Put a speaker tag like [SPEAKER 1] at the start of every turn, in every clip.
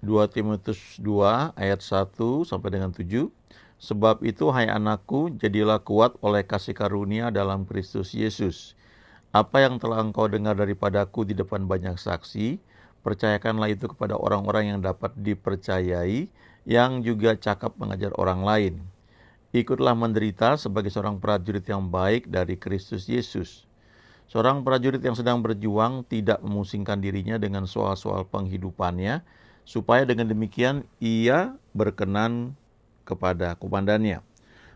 [SPEAKER 1] 2 Timotius 2 ayat 1 sampai dengan 7. Sebab itu hai anakku, jadilah kuat oleh kasih karunia dalam Kristus Yesus. Apa yang telah engkau dengar daripadaku di depan banyak saksi, percayakanlah itu kepada orang-orang yang dapat dipercayai, yang juga cakap mengajar orang lain. Ikutlah menderita sebagai seorang prajurit yang baik dari Kristus Yesus. Seorang prajurit yang sedang berjuang tidak memusingkan dirinya dengan soal-soal penghidupannya, supaya dengan demikian ia berkenan kepada komandannya.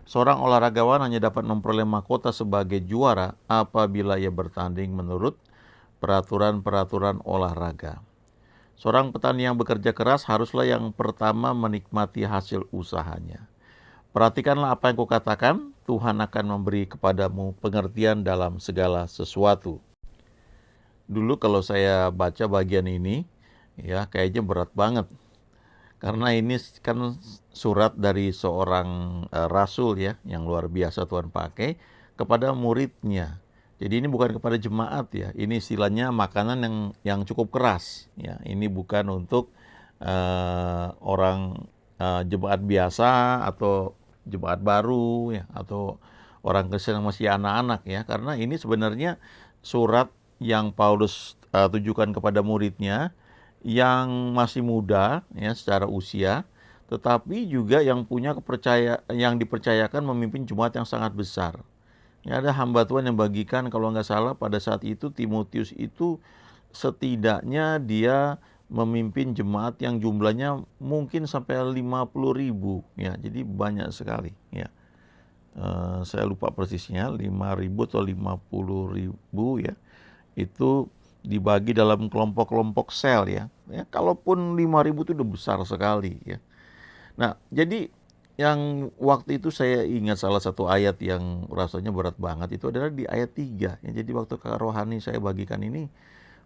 [SPEAKER 1] Seorang olahragawan hanya dapat memperoleh mahkota sebagai juara apabila ia bertanding menurut peraturan-peraturan olahraga. Seorang petani yang bekerja keras haruslah yang pertama menikmati hasil usahanya. Perhatikanlah apa yang kukatakan, Tuhan akan memberi kepadamu pengertian dalam segala sesuatu. Dulu kalau saya baca bagian ini, ya kayaknya berat banget. Karena ini kan surat dari seorang rasul ya, yang luar biasa Tuhan pakai kepada muridnya. Jadi ini bukan kepada jemaat ya, ini istilahnya makanan yang cukup keras ya. Ini bukan untuk orang jemaat biasa atau jemaat baru ya, atau orang Kristen yang masih anak-anak ya. Karena ini sebenarnya surat yang Paulus tujukan kepada muridnya yang masih muda ya secara usia, tetapi juga yang yang dipercayakan memimpin jemaat yang sangat besar. Ya, ada hamba Tuhan yang bagikan, kalau nggak salah pada saat itu Timotius itu setidaknya dia memimpin jemaat yang jumlahnya mungkin sampai 50.000 ya, jadi banyak sekali ya. Saya lupa persisnya 5.000 atau 50.000 ya. Itu dibagi dalam kelompok-kelompok sel ya. Kalaupun 5.000 itu udah besar sekali ya. Nah, jadi yang waktu itu saya ingat salah satu ayat yang rasanya berat banget itu adalah di ayat 3 ya. Jadi waktu Kak Rohani saya bagikan ini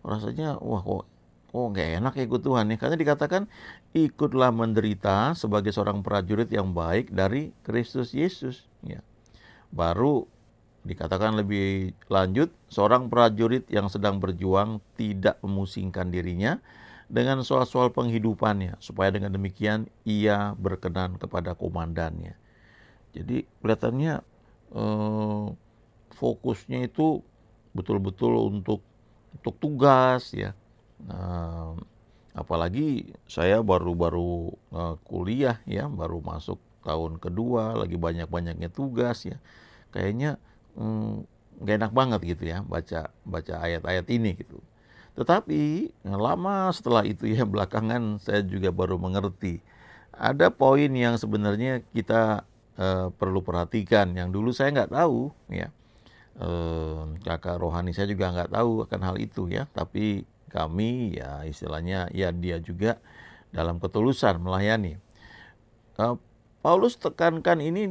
[SPEAKER 1] rasanya wah kok nggak enak ya ikut Tuhan ya. Karena dikatakan ikutlah menderita sebagai seorang prajurit yang baik dari Kristus Yesus ya. Baru dikatakan lebih lanjut, seorang prajurit yang sedang berjuang tidak memusingkan dirinya dengan soal-soal penghidupannya, supaya dengan demikian ia berkenan kepada komandannya. Jadi kelihatannya fokusnya itu betul-betul untuk tugas ya. Apalagi saya baru-baru kuliah ya, baru masuk tahun kedua, lagi banyak-banyaknya tugas ya. Kayaknya nggak enak banget gitu ya baca ayat-ayat ini gitu. Tetapi lama setelah itu ya belakangan saya juga baru mengerti. Ada poin yang sebenarnya kita perlu perhatikan yang dulu saya nggak tahu ya. Kakak rohani saya juga nggak tahu akan hal itu ya. Tapi kami ya istilahnya ya dia juga dalam ketulusan melayani. Paulus tekankan ini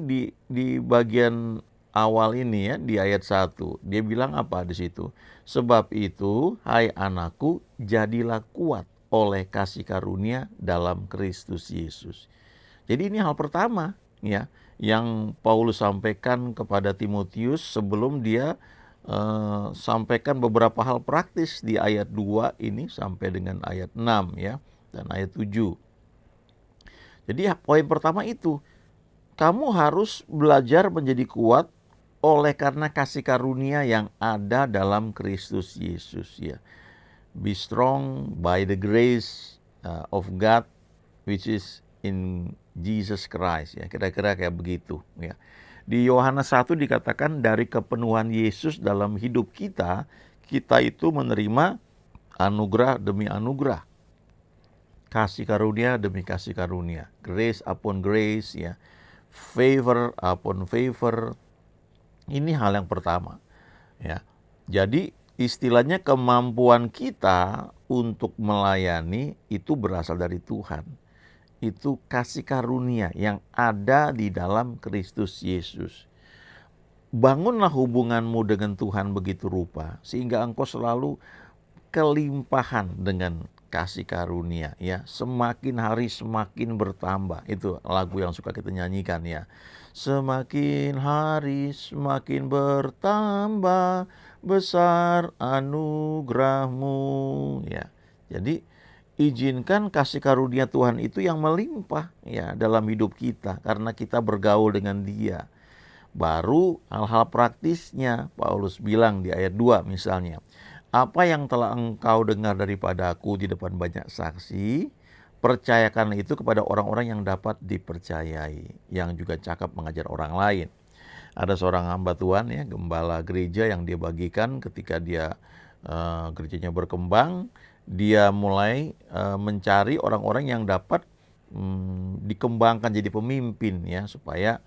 [SPEAKER 1] di bagian awal ini ya di ayat 1. Dia bilang apa di situ? Sebab itu, hai anakku, jadilah kuat oleh kasih karunia dalam Kristus Yesus. Jadi ini hal pertama ya yang Paulus sampaikan kepada Timotius sebelum dia sampaikan beberapa hal praktis di ayat 2 ini sampai dengan ayat 6 ya dan ayat 7. Jadi poin pertama itu, kamu harus belajar menjadi kuat oleh karena kasih karunia yang ada dalam Kristus Yesus ya. Be strong by the grace of God which is in Jesus Christ ya. Kira-kira kayak begitu ya. Di Yohanes 1 dikatakan dari kepenuhan Yesus dalam hidup kita, kita itu menerima anugerah demi anugerah. Kasih karunia demi kasih karunia. Grace upon grace ya. Favor upon favor. Ini hal yang pertama ya. Jadi istilahnya kemampuan kita untuk melayani itu berasal dari Tuhan. Itu kasih karunia yang ada di dalam Kristus Yesus. Bangunlah hubunganmu dengan Tuhan begitu rupa sehingga engkau selalu kelimpahan dengan kasih karunia ya. Semakin hari semakin bertambah. Itu lagu yang suka kita nyanyikan ya. Semakin hari semakin bertambah besar anugerahmu ya. Jadi izinkan kasih karunia Tuhan itu yang melimpah ya dalam hidup kita karena kita bergaul dengan Dia. Baru hal-hal praktisnya Paulus bilang di ayat 2 misalnya, apa yang telah engkau dengar daripadaku di depan banyak saksi, percayakan itu kepada orang-orang yang dapat dipercayai, yang juga cakap mengajar orang lain. Ada seorang hamba Tuhan ya, gembala gereja yang dia bagikan ketika dia gerejanya berkembang, dia mulai mencari orang-orang yang dapat dikembangkan jadi pemimpin ya, supaya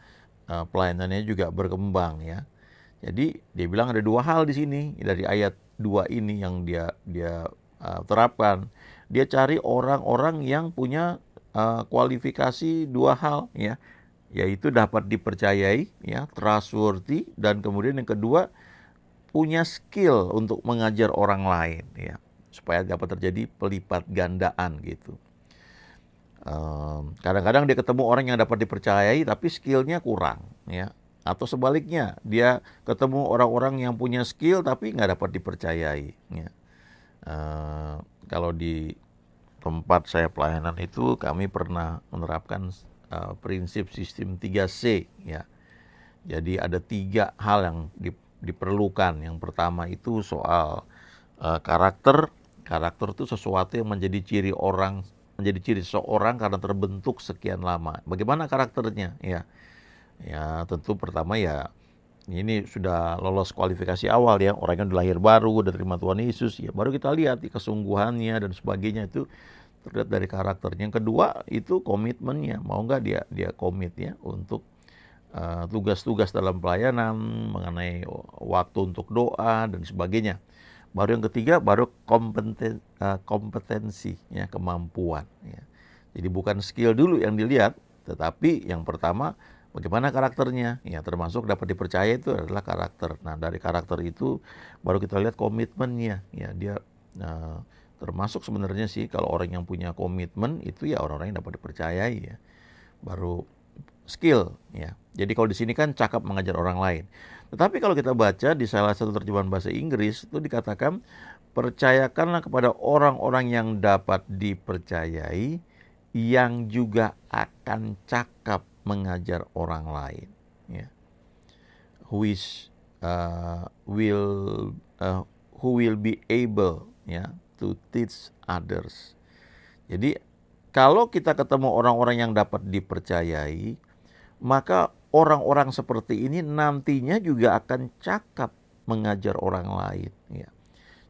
[SPEAKER 1] pelayanannya juga berkembang ya. Jadi dia bilang ada dua hal di sini dari ayat 2 ini yang dia terapkan. Dia cari orang-orang yang punya kualifikasi dua hal ya, yaitu dapat dipercayai ya, trustworthy, dan kemudian yang kedua punya skill untuk mengajar orang lain ya, supaya dapat terjadi pelipat gandaan gitu. Kadang-kadang dia ketemu orang yang dapat dipercayai tapi skillnya kurang ya, atau sebaliknya dia ketemu orang-orang yang punya skill tapi nggak dapat dipercayai ya. Kalau di tempat saya pelayanan itu kami pernah menerapkan prinsip sistem 3C ya. Jadi ada 3 hal yang diperlukan. Yang pertama itu soal karakter. Karakter itu sesuatu yang menjadi ciri seseorang karena terbentuk sekian lama. Bagaimana karakternya ya? Ya tentu pertama ya ini sudah lolos kualifikasi awal ya, orangnya udah lahir baru, udah terima Tuhan Yesus ya, baru kita lihat kesungguhannya dan sebagainya itu terlihat dari karakternya. Yang kedua itu komitmennya, mau nggak dia komit ya untuk tugas-tugas dalam pelayanan, mengenai waktu untuk doa dan sebagainya. Baru yang ketiga baru kompetensi ya, kemampuan ya. Jadi bukan skill dulu yang dilihat, tetapi yang pertama bagaimana karakternya ya, termasuk dapat dipercaya itu adalah karakter. Nah dari karakter itu baru kita lihat komitmennya ya, dia termasuk sebenarnya sih kalau orang yang punya komitmen itu ya orang-orang yang dapat dipercayai ya. Baru skill ya. Jadi kalau di sini kan cakap mengajar orang lain. Tetapi kalau kita baca di salah satu terjemahan bahasa Inggris itu dikatakan percayakanlah kepada orang-orang yang dapat dipercayai yang juga akan cakap mengajar orang lain ya. Who is who will be able ya to teach others. Jadi kalau kita ketemu orang-orang yang dapat dipercayai, maka orang-orang seperti ini nantinya juga akan cakap mengajar orang lain ya.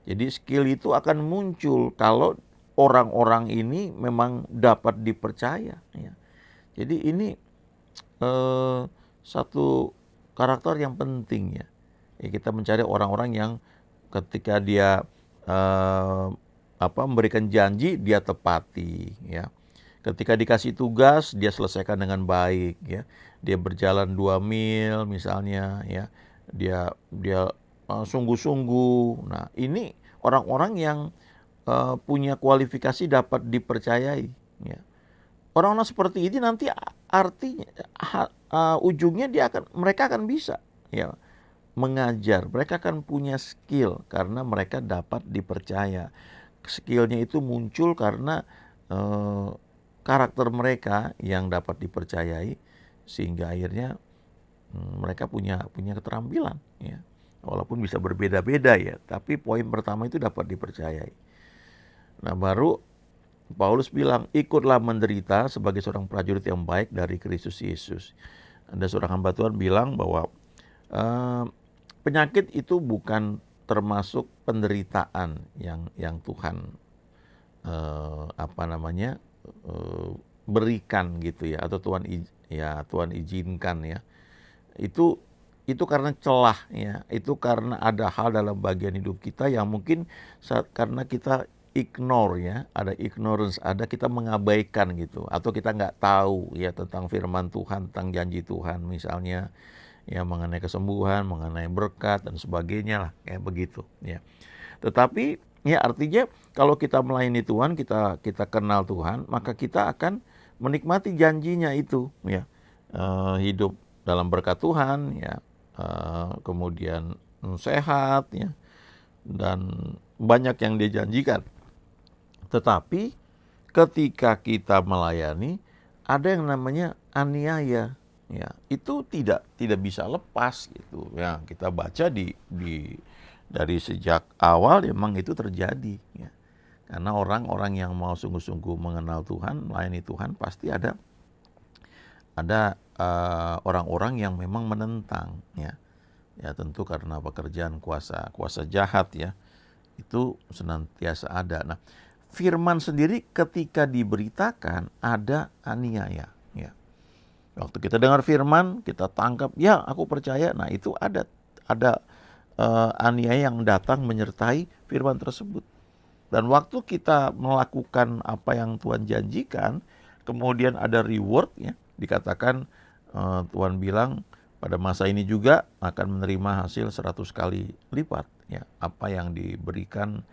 [SPEAKER 1] Jadi skill itu akan muncul kalau orang-orang ini memang dapat dipercaya ya. Jadi ini satu karakter yang penting ya. Kita mencari orang-orang yang ketika dia memberikan janji dia tepati ya. Ketika dikasih tugas dia selesaikan dengan baik ya. Dia berjalan 2 mil misalnya ya. Dia sungguh-sungguh. Nah, ini orang-orang yang punya kualifikasi dapat dipercayai ya. Orang-orang seperti ini nanti artinya ujungnya mereka akan bisa ya mengajar. Mereka akan punya skill karena mereka dapat dipercaya. Skillnya itu muncul karena karakter mereka yang dapat dipercayai, sehingga akhirnya mereka punya keterampilan ya. Walaupun bisa berbeda-beda ya, tapi poin pertama itu dapat dipercayai. Nah baru Paulus bilang, ikutlah menderita sebagai seorang prajurit yang baik dari Kristus Yesus. Ada seorang hamba Tuhan bilang bahwa penyakit itu bukan termasuk penderitaan yang Tuhan berikan gitu ya, atau Tuhan izinkan ya. Itu karena celah ya, itu karena ada hal dalam bagian hidup kita yang mungkin karena kita ignore ya, ada ignorance, ada kita mengabaikan gitu, atau kita nggak tahu ya tentang firman Tuhan, tentang janji Tuhan misalnya ya, mengenai kesembuhan, mengenai berkat dan sebagainya lah kayak begitu ya. Tetapi ya artinya kalau kita melayani Tuhan, kita kenal Tuhan, maka kita akan menikmati janjinya itu ya, hidup dalam berkat Tuhan ya, kemudian sehat ya, dan banyak yang dia janjikan. Tetapi ketika kita melayani ada yang namanya aniaya, ya itu tidak bisa lepas gitu ya. Kita baca di dari sejak awal memang itu terjadi ya. Karena orang-orang yang mau sungguh-sungguh mengenal Tuhan, melayani Tuhan, pasti ada orang-orang yang memang menentang ya. Ya tentu karena pekerjaan kuasa jahat ya, itu senantiasa ada. Nah, firman sendiri ketika diberitakan ada aniaya ya. Waktu kita dengar firman, kita tangkap, ya aku percaya. Nah, itu ada aniaya yang datang menyertai firman tersebut. Dan waktu kita melakukan apa yang Tuhan janjikan, kemudian ada reward ya, dikatakan Tuhan bilang pada masa ini juga akan menerima hasil 100 kali lipat ya, apa yang diberikan,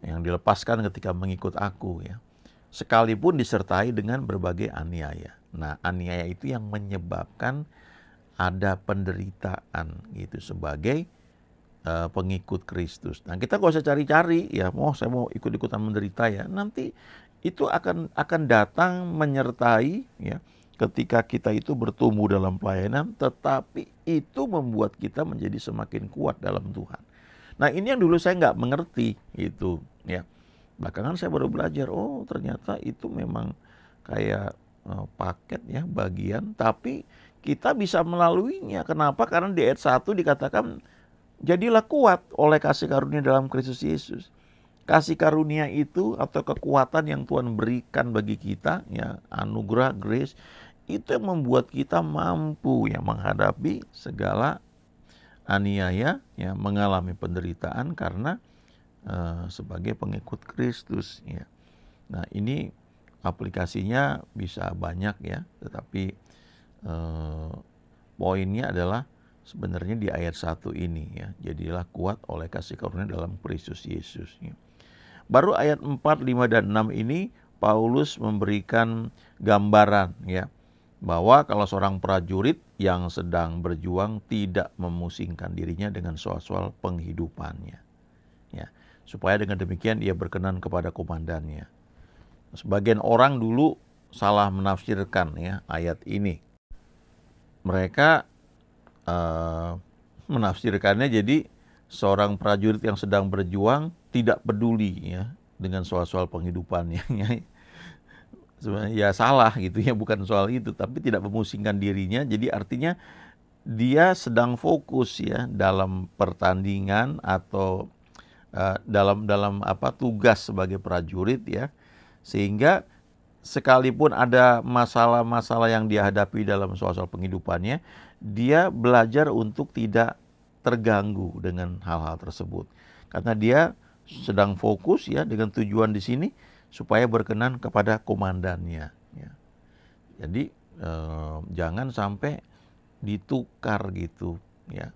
[SPEAKER 1] yang dilepaskan ketika mengikut aku ya. Sekalipun disertai dengan berbagai aniaya. Nah, aniaya itu yang menyebabkan ada penderitaan gitu sebagai pengikut Kristus. Nah, kita gak usah cari-cari ya, saya mau ikut-ikutan menderita ya. Nanti itu akan datang menyertai ya ketika kita itu bertumbuh dalam pelayanan, tetapi itu membuat kita menjadi semakin kuat dalam Tuhan. Nah, ini yang dulu saya nggak mengerti itu ya. Belakangan saya baru belajar, oh ternyata itu memang kayak paket ya, bagian, tapi kita bisa melaluinya. Kenapa? Karena di ayat 1 dikatakan jadilah kuat oleh kasih karunia dalam Kristus Yesus. Kasih karunia itu atau kekuatan yang Tuhan berikan bagi kita ya, anugerah, grace, itu yang membuat kita mampu ya menghadapi segala aniaya ya, mengalami penderitaan karena sebagai pengikut Kristus ya. Nah, ini aplikasinya bisa banyak ya, tetapi poinnya adalah sebenarnya di ayat 1 ini ya. Jadilah kuat oleh kasih karunia dalam Kristus Yesus ya. Baru ayat 4, 5, dan 6 ini Paulus memberikan gambaran ya, bahwa kalau seorang prajurit yang sedang berjuang tidak memusingkan dirinya dengan soal-soal penghidupannya ya, supaya dengan demikian ia berkenan kepada komandannya. Sebagian orang dulu salah menafsirkan ya ayat ini. Mereka menafsirkannya jadi seorang prajurit yang sedang berjuang tidak peduli ya dengan soal-soal penghidupannya. Sebenarnya ya salah gitu ya, bukan soal itu, tapi tidak memusingkan dirinya. Jadi artinya dia sedang fokus ya dalam pertandingan atau dalam tugas sebagai prajurit ya, sehingga sekalipun ada masalah-masalah yang dia hadapi dalam soal-soal penghidupannya, dia belajar untuk tidak terganggu dengan hal-hal tersebut. Karena dia sedang fokus ya dengan tujuan di sini supaya berkenan kepada komandannya. Ya. Jadi jangan sampai ditukar gitu ya.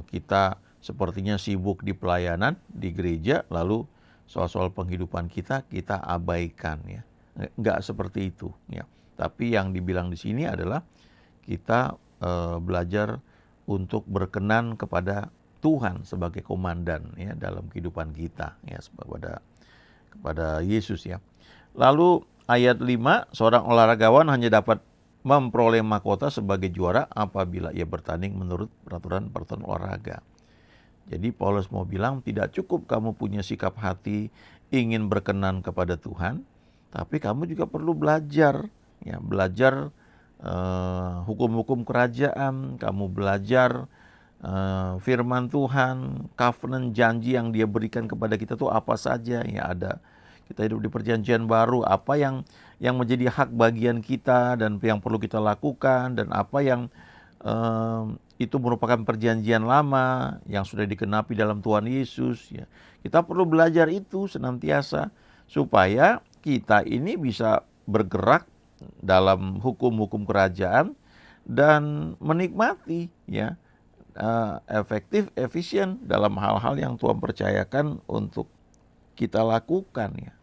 [SPEAKER 1] Kita sepertinya sibuk di pelayanan di gereja, lalu soal-soal penghidupan kita abaikan ya. Enggak seperti itu ya. Tapi yang dibilang di sini adalah kita belajar untuk berkenan kepada Tuhan sebagai komandan ya dalam kehidupan kita ya, kepada Yesus ya. Lalu ayat 5, seorang olahragawan hanya dapat memperoleh mahkota sebagai juara apabila ia bertanding menurut peraturan olahraga. Jadi Paulus mau bilang tidak cukup kamu punya sikap hati ingin berkenan kepada Tuhan, tapi kamu juga perlu belajar ya, belajar hukum-hukum kerajaan, kamu belajar firman Tuhan, covenant, janji yang dia berikan kepada kita tuh apa saja ya. Ada kita hidup di perjanjian baru, apa yang menjadi hak bagian kita dan yang perlu kita lakukan, dan apa yang itu merupakan perjanjian lama yang sudah dikenapi dalam Tuhan Yesus ya. Kita perlu belajar itu senantiasa supaya kita ini bisa bergerak dalam hukum-hukum kerajaan dan menikmati ya efektif, efisien dalam hal-hal yang Tuhan percayakan untuk kita lakukan ya,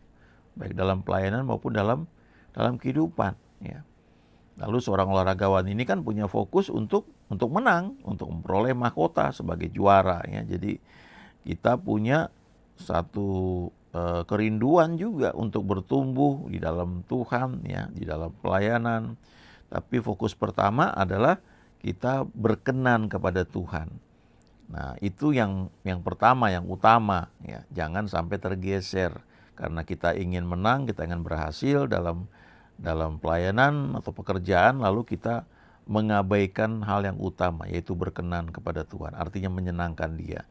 [SPEAKER 1] baik dalam pelayanan maupun dalam kehidupan ya. Lalu seorang olahragawan ini kan punya fokus untuk menang, untuk memperoleh mahkota sebagai juara ya. Jadi kita punya satu kerinduan juga untuk bertumbuh di dalam Tuhan ya, di dalam pelayanan. Tapi fokus pertama adalah kita berkenan kepada Tuhan. Nah, itu yang pertama, yang utama ya. Jangan sampai tergeser karena kita ingin menang, kita ingin berhasil dalam pelayanan atau pekerjaan, lalu kita mengabaikan hal yang utama, yaitu berkenan kepada Tuhan, artinya menyenangkan Dia.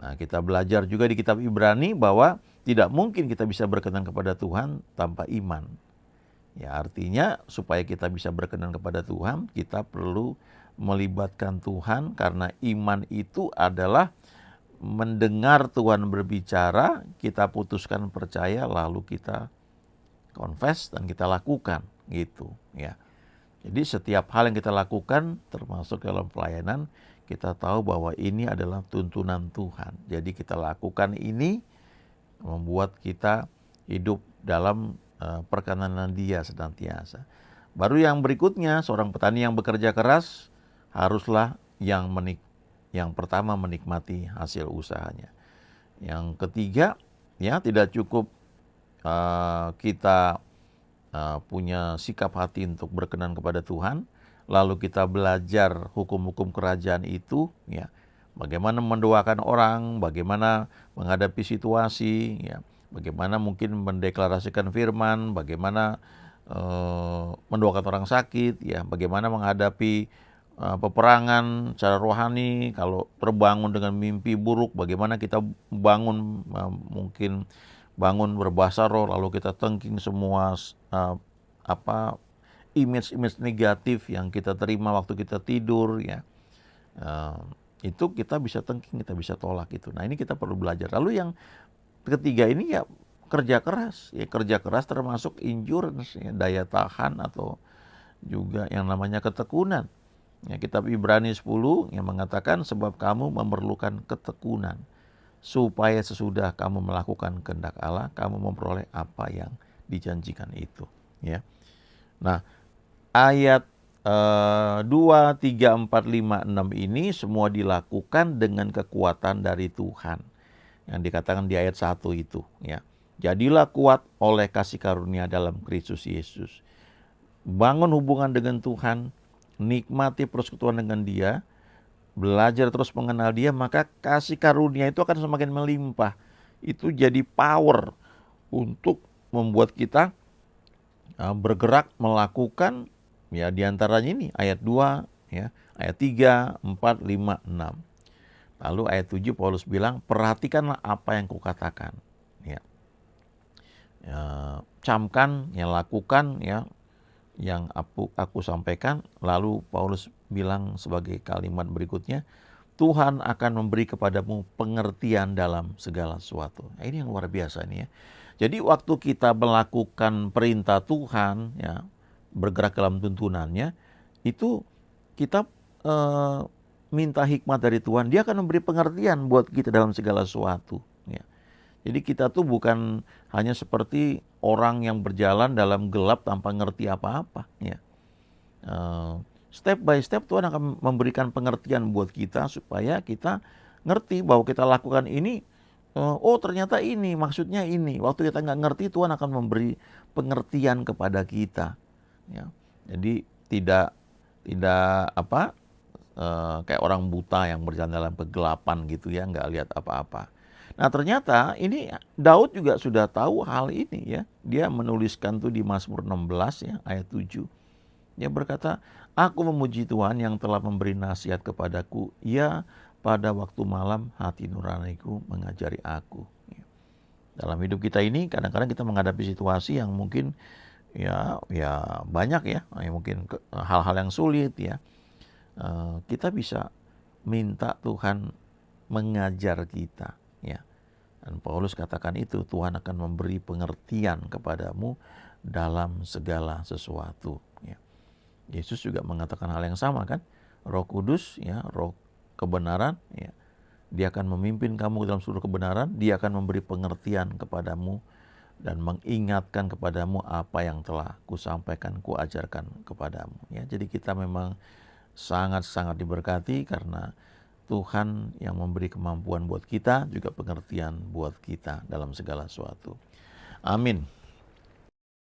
[SPEAKER 1] Nah, kita belajar juga di kitab Ibrani bahwa tidak mungkin kita bisa berkenan kepada Tuhan tanpa iman. Ya, artinya supaya kita bisa berkenan kepada Tuhan, kita perlu melibatkan Tuhan, karena iman itu adalah mendengar Tuhan berbicara, kita putuskan percaya, lalu kita confess dan kita lakukan gitu ya. Jadi setiap hal yang kita lakukan termasuk dalam pelayanan, kita tahu bahwa ini adalah tuntunan Tuhan. Jadi kita lakukan ini membuat kita hidup dalam perkenanan Dia senantiasa. Baru yang berikutnya, seorang petani yang bekerja keras haruslah yang pertama menikmati hasil usahanya. Yang ketiga, ya tidak cukup kita punya sikap hati untuk berkenan kepada Tuhan, lalu kita belajar hukum-hukum kerajaan itu, ya, bagaimana mendoakan orang, bagaimana menghadapi situasi, ya, bagaimana mungkin mendeklarasikan firman, bagaimana mendoakan orang sakit, ya, bagaimana menghadapi peperangan secara rohani, kalau terbangun dengan mimpi buruk, bagaimana kita bangun mungkin bangun berbahasa roh, lalu kita tengking semua image-image negatif yang kita terima waktu kita tidur ya. Itu kita bisa tengking, kita bisa tolak itu. Nah, ini kita perlu belajar. Lalu yang ketiga ini ya kerja keras. Ya, kerja keras termasuk endurance, ya, daya tahan atau juga yang namanya ketekunan. Ya, kitab Ibrani 10 yang mengatakan sebab kamu memerlukan ketekunan supaya sesudah kamu melakukan kehendak Allah, kamu memperoleh apa yang dijanjikan itu. Ya. Nah, ayat 2, 3, 4, 5, 6 ini semua dilakukan dengan kekuatan dari Tuhan. Yang dikatakan di ayat 1 itu. Ya. Jadilah kuat oleh kasih karunia dalam Kristus Yesus. Bangun hubungan dengan Tuhan, nikmati persekutuan dengan Dia, belajar terus mengenal Dia, maka kasih karunia itu akan semakin melimpah. Itu jadi power untuk membuat kita bergerak melakukan ya diantaranya ini ayat 2 ya, ayat 3, 4, 5, 6. Lalu ayat 7 Paulus bilang, perhatikanlah apa yang kukatakan. Ya. Camkan, ya, lakukan ya yang aku sampaikan. Lalu Paulus bilang sebagai kalimat berikutnya, Tuhan akan memberi kepadamu pengertian dalam segala sesuatu. Nah, ini yang luar biasa nih ya. Jadi waktu kita melakukan perintah Tuhan, ya, bergerak dalam tuntunannya, itu kita minta hikmat dari Tuhan. Dia akan memberi pengertian buat kita dalam segala sesuatu. Ya. Jadi kita tuh bukan hanya seperti orang yang berjalan dalam gelap tanpa ngerti apa-apa. Ya. Step by step Tuhan akan memberikan pengertian buat kita supaya kita ngerti bahwa kita lakukan ini, oh ternyata ini, maksudnya ini. Waktu kita nggak ngerti, Tuhan akan memberi pengertian kepada kita. Ya. Jadi tidak kayak orang buta yang berjalan dalam kegelapan gitu ya, nggak lihat apa-apa. Nah ternyata ini Daud juga sudah tahu hal ini ya. Dia menuliskan tuh di Mazmur 16 ya, ayat 7. Dia berkata, aku memuji Tuhan yang telah memberi nasihat kepadaku. Ya, pada waktu malam hati nuraniku mengajari aku. Dalam hidup kita ini kadang-kadang kita menghadapi situasi yang mungkin ya banyak ya, mungkin hal-hal yang sulit ya. Kita bisa minta Tuhan mengajar kita ya. Dan Paulus katakan itu, Tuhan akan memberi pengertian kepadamu dalam segala sesuatu ya. Yesus juga mengatakan hal yang sama kan, Roh Kudus ya, Roh kebenaran ya, Dia akan memimpin kamu dalam seluruh kebenaran, Dia akan memberi pengertian kepadamu dan mengingatkan kepadamu apa yang telah kusampaikan, kuajarkan kepadamu ya. Jadi kita memang sangat-sangat diberkati karena Tuhan yang memberi kemampuan buat kita, juga pengertian buat kita dalam segala sesuatu. Amin.